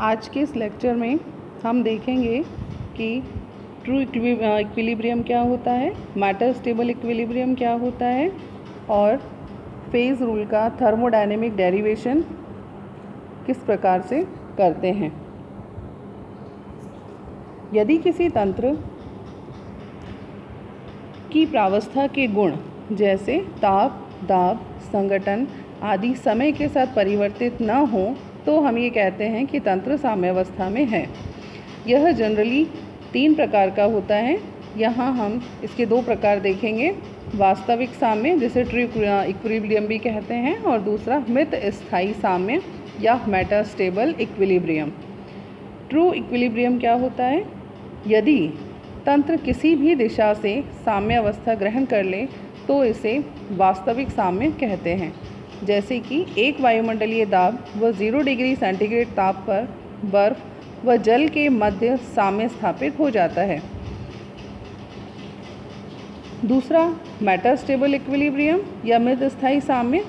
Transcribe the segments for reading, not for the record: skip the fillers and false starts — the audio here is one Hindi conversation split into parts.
आज के इस लेक्चर में हम देखेंगे कि ट्रू इक्विलिब्रियम क्या होता है, मैटर स्टेबल इक्विलिब्रियम क्या होता है और फेज़ रूल का थर्मोडायनेमिक डेरिवेशन किस प्रकार से करते हैं। यदि किसी तंत्र की प्रावस्था के गुण जैसे ताप, दाब, संघटन आदि समय के साथ परिवर्तित न हो तो हम ये कहते हैं कि तंत्र साम्यावस्था में है। यह जनरली 3 प्रकार का होता है। यहाँ हम इसके 2 प्रकार देखेंगे, वास्तविक साम्य जिसे ट्रू इक्विलिब्रियम भी कहते हैं और दूसरा मित स्थायी साम्य या matter stable equilibrium. True equilibrium क्या होता है? यदि तंत्र किसी भी दिशा से साम्यावस्था ग्रहण कर ले तो इसे वास्तविक साम्य कहते हैं। जैसे कि एक वायुमंडलीय दाब व 0 डिग्री सेंटीग्रेड ताप पर बर्फ व जल के मध्य साम्य स्थापित हो जाता है। दूसरा मैटर स्टेबल इक्विलिब्रियम या मित स्थायी साम्य,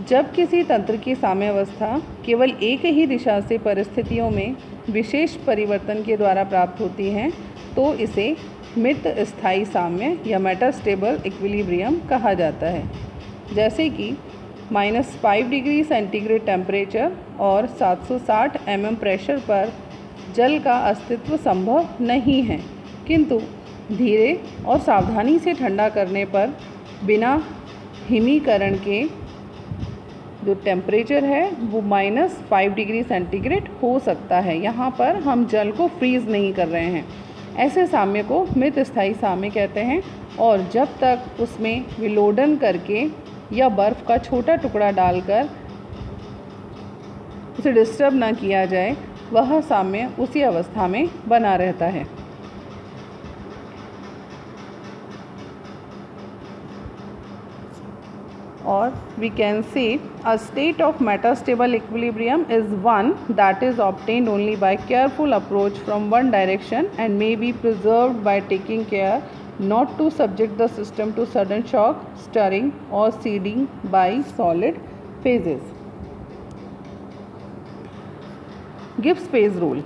जब किसी तंत्र की साम्यावस्था केवल एक ही दिशा से परिस्थितियों में विशेष परिवर्तन के द्वारा प्राप्त होती है तो इसे मित स्थायी साम्य या मैटर स्टेबल इक्विलिब्रियम कहा जाता है। जैसे कि -5 डिग्री सेंटीग्रेड टेम्परेचर और 760 mm प्रेशर पर जल का अस्तित्व संभव नहीं है, किंतु धीरे और सावधानी से ठंडा करने पर बिना हिमीकरण के जो टेम्परेचर है वो -5 डिग्री सेंटीग्रेड हो सकता है। यहाँ पर हम जल को फ्रीज़ नहीं कर रहे हैं। ऐसे साम्य को मित स्थायी साम्य कहते हैं और जब तक उसमें विलोडन करके या बर्फ़ का छोटा टुकड़ा डालकर उसे डिस्टर्ब ना किया जाए वह साम्य उसी अवस्था में बना रहता है। Or we can say a state of metastable equilibrium is one that is obtained only by careful approach from one direction and may be preserved by taking care not to subject the system to sudden shock, stirring or seeding by solid phases. Gibbs phase rule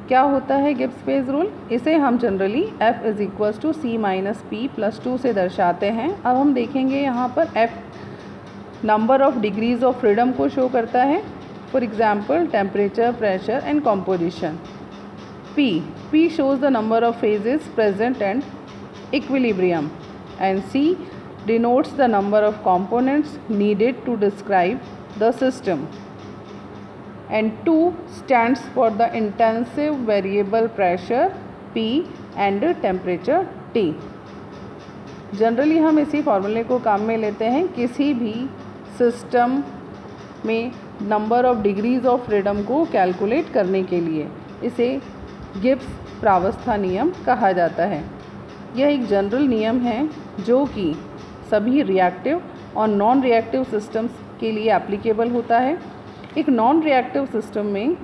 क्या होता है? गिब्स फेज रूल, इसे हम जनरली F = C-P+2 से दर्शाते हैं। अब हम देखेंगे यहाँ पर F number of degrees of freedom को शो करता है। For example temperature, pressure and composition. P shows the number of phases present and equilibrium and C denotes the number of components needed to describe the system and 2 stands for the intensive variable pressure P and temperature T। Generally हम इसी फॉर्मूले को काम में लेते हैं किसी भी सिस्टम में number of degrees of freedom को कैलकुलेट करने के लिए। इसे गिब्स प्रावस्था नियम कहा जाता है। यह एक जनरल नियम है जो कि सभी रिएक्टिव और नॉन रिएक्टिव सिस्टम्स के लिए एप्लीकेबल होता है। एक नॉन रिएक्टिव सिस्टम में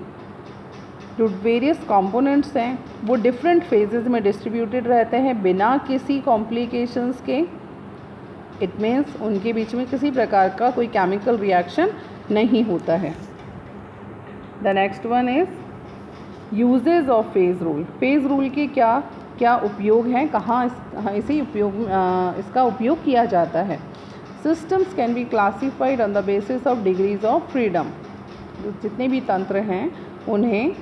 जो वेरियस कंपोनेंट्स हैं वो डिफरेंट फेजेस में डिस्ट्रीब्यूटेड रहते हैं बिना किसी कॉम्प्लिकेशंस के। इट मीन्स उनके बीच में किसी प्रकार का कोई केमिकल रिएक्शन नहीं होता है। The next one is usages of phase rule. Phase rule के क्या क्या उपयोग हैं, कहाँ इसका उपयोग किया जाता है। Systems can be classified on the basis of degrees of freedom. जितने भी तंत्र हैं उन्हें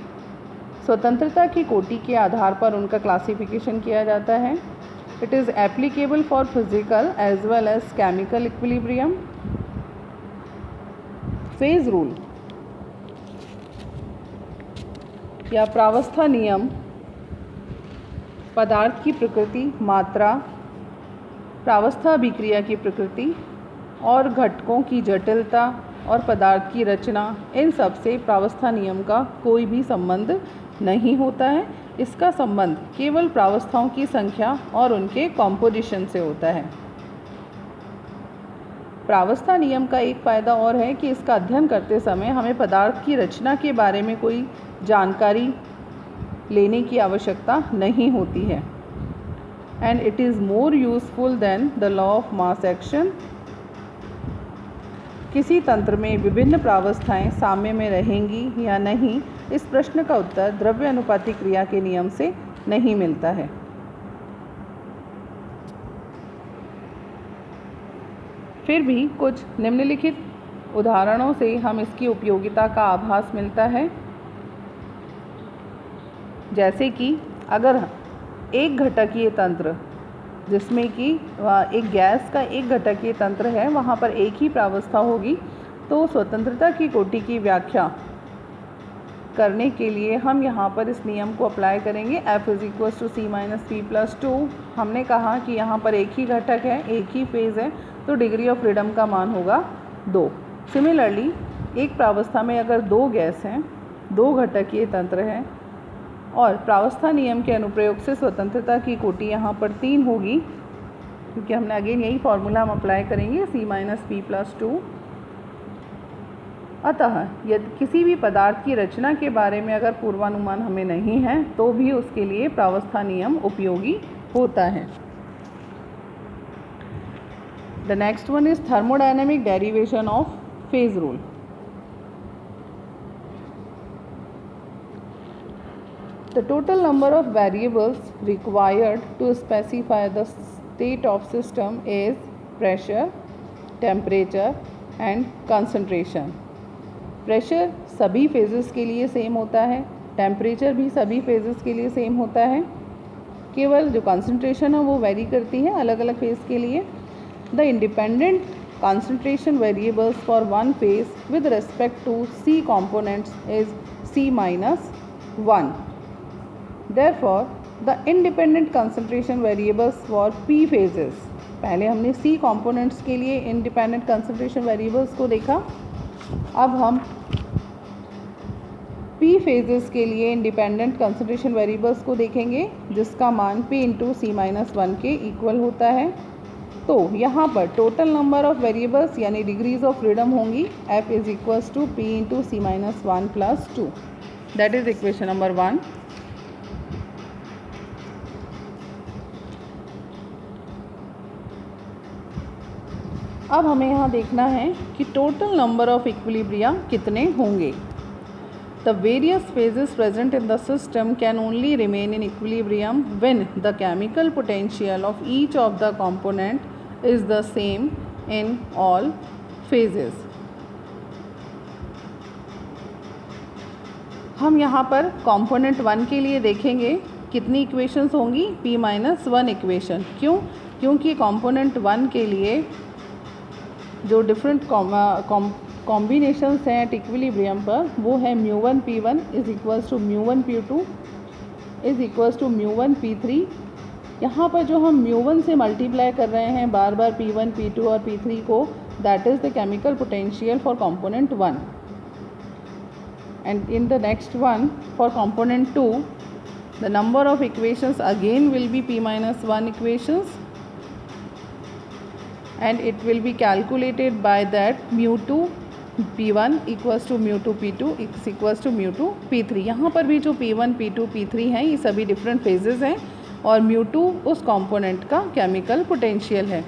स्वतंत्रता की कोटि के आधार पर उनका क्लासिफिकेशन किया जाता है। It is applicable for physical as well as chemical equilibrium. Phase rule या प्रावस्था नियम पदार्थ की प्रकृति, मात्रा, प्रावस्था अभिक्रिया की प्रकृति और घटकों की जटिलता और पदार्थ की रचना, इन सब से प्रावस्था नियम का कोई भी संबंध नहीं होता है। इसका संबंध केवल प्रावस्थाओं की संख्या और उनके कॉम्पोजिशन से होता है। प्रावस्था नियम का एक फ़ायदा और है कि इसका अध्ययन करते समय हमें पदार्थ की रचना के बारे में कोई जानकारी लेने की आवश्यकता नहीं होती है। And it is more useful than the law of mass action किसी तंत्र में विभिन्न प्रावस्थाएं साम्य में रहेंगी या नहीं, इस प्रश्न का उत्तर द्रव्य अनुपाती क्रिया के नियम से नहीं मिलता है। फिर भी कुछ निम्नलिखित उदाहरणों से हम इसकी उपयोगिता का आभास मिलता है। जैसे कि अगर एक घटकीय तंत्र जिसमें कि एक गैस का एक घटकीय तंत्र है, वहाँ पर एक ही प्रावस्था होगी, तो स्वतंत्रता की कोटि की व्याख्या करने के लिए हम यहाँ पर इस नियम को अप्लाई करेंगे। F = C - P + 2। हमने कहा कि यहाँ पर एक ही घटक है, एक ही फेज़ है, तो डिग्री ऑफ फ्रीडम का मान होगा 2। सिमिलरली एक प्रावस्था में अगर दो गैस हैं, दो घटकीय तंत्र हैं और प्रावस्था नियम के अनुप्रयोग से स्वतंत्रता की कोटि यहाँ पर 3 होगी, क्योंकि हमने अगेन यही फॉर्मूला हम अप्लाई करेंगे C - P + 2। अतः यदि किसी भी पदार्थ की रचना के बारे में अगर पूर्वानुमान हमें नहीं है, तो भी उसके लिए प्रावस्था नियम उपयोगी होता है। The next one is thermodynamic derivation of phase rule. The total number of variables required to specify the state of system is pressure, temperature and concentration. Pressure सभी फेजेस के लिए सेम होता है, टेम्परेचर भी सभी फेजेस के लिए सेम होता है, केवल जो कंसंट्रेशन है वो वेरी करती है अलग अलग फेज के लिए। The independent concentration variables for one phase with respect to C components is C - 1. Therefore, the independent concentration variables for P phases, पहले हमने C components के लिए independent concentration variables को देखा, अब हम P phases के लिए independent concentration variables को देखेंगे, जिसका मान P × C - 1 के इक्वल होता है। तो यहाँ पर टोटल नंबर ऑफ वेरिएबल्स यानी डिग्रीज ऑफ फ्रीडम होंगी F = P × C - 1 + 2। That is equation number 1। अब हमें यहाँ देखना है कि टोटल नंबर ऑफ इक्विलिब्रिया कितने होंगे। The various phases present in the system can only remain in equilibrium when the chemical potential of each of the component is the same in all phases. हम यहाँ पर component 1 के लिए देखेंगे कितनी इक्वेशंस होंगी, P - 1 इक्वेशन। क्यों? क्योंकि component 1 के लिए जो डिफरेंट कॉम्बिनेशंस हैं एट इक्विलिब्रियम पर, वो है μ1 P1 = μ1 P2 = μ1 P3। यहाँ पर जो हम μ1 से मल्टीप्लाई कर रहे हैं बार बार P1, P2 और P3 को, that is the chemical potential for component 1। And in the next one for component 2, the number of equations again will be P - 1 equations, and it will be calculated by that μ2 P1 = μ2 P2 = μ2 P3। यहाँ पर भी जो P1, P2, P3 हैं, ये सभी डिफरेंट फेजेस हैं और μ2 उस कंपोनेंट का केमिकल पोटेंशियल है।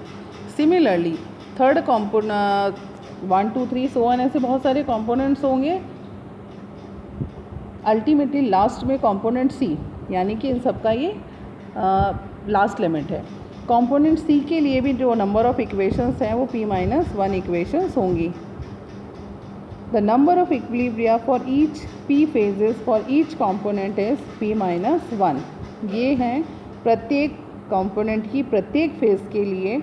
Similarly third component 1, 2, 3 so on, ऐसे बहुत सारे कंपोनेंट्स होंगे। अल्टीमेटली लास्ट में कंपोनेंट C, यानी कि इन सब का ये लास्ट लिमिट है। कंपोनेंट C के लिए भी जो नंबर ऑफ इक्वेशंस हैं वो P - 1 इक्वेशंस होंगी। The number of equilibria for each P phases for each component is P - 1। ये हैं प्रत्येक कंपोनेंट की प्रत्येक फेज़ के लिए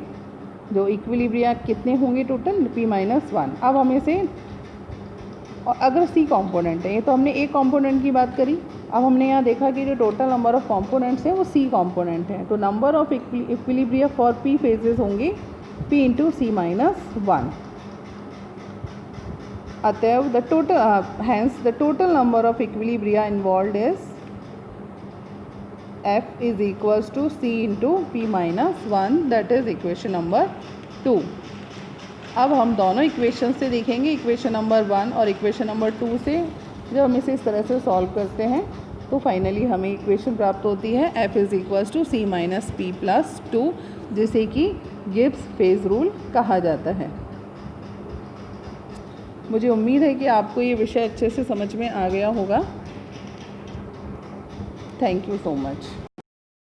जो इक्विलिब्रिया कितने होंगे टोटल, P - 1। अब हमें से, और अगर C कंपोनेंट है, ये तो हमने एक कंपोनेंट की बात करी, अब हमने यहाँ देखा कि जो टोटल नंबर ऑफ कंपोनेंट्स हैं वो C कंपोनेंट हैं, तो number of equilibria for P phases होंगे P × C - 1। अतएव the total number of equilibria involved is F = C × P - 1, that is equation number 2। अब हम दोनों इक्वेशन से देखेंगे, इक्वेशन नंबर 1 और इक्वेशन नंबर 2 से। जब हम इसे इस तरह से सॉल्व करते हैं तो फाइनली हमें इक्वेशन प्राप्त होती है F = C - P + 2, जिसे कि गिब्स फेज रूल कहा जाता है। मुझे उम्मीद है कि आपको ये विषय अच्छे से समझ में आ गया होगा। Thank you so much.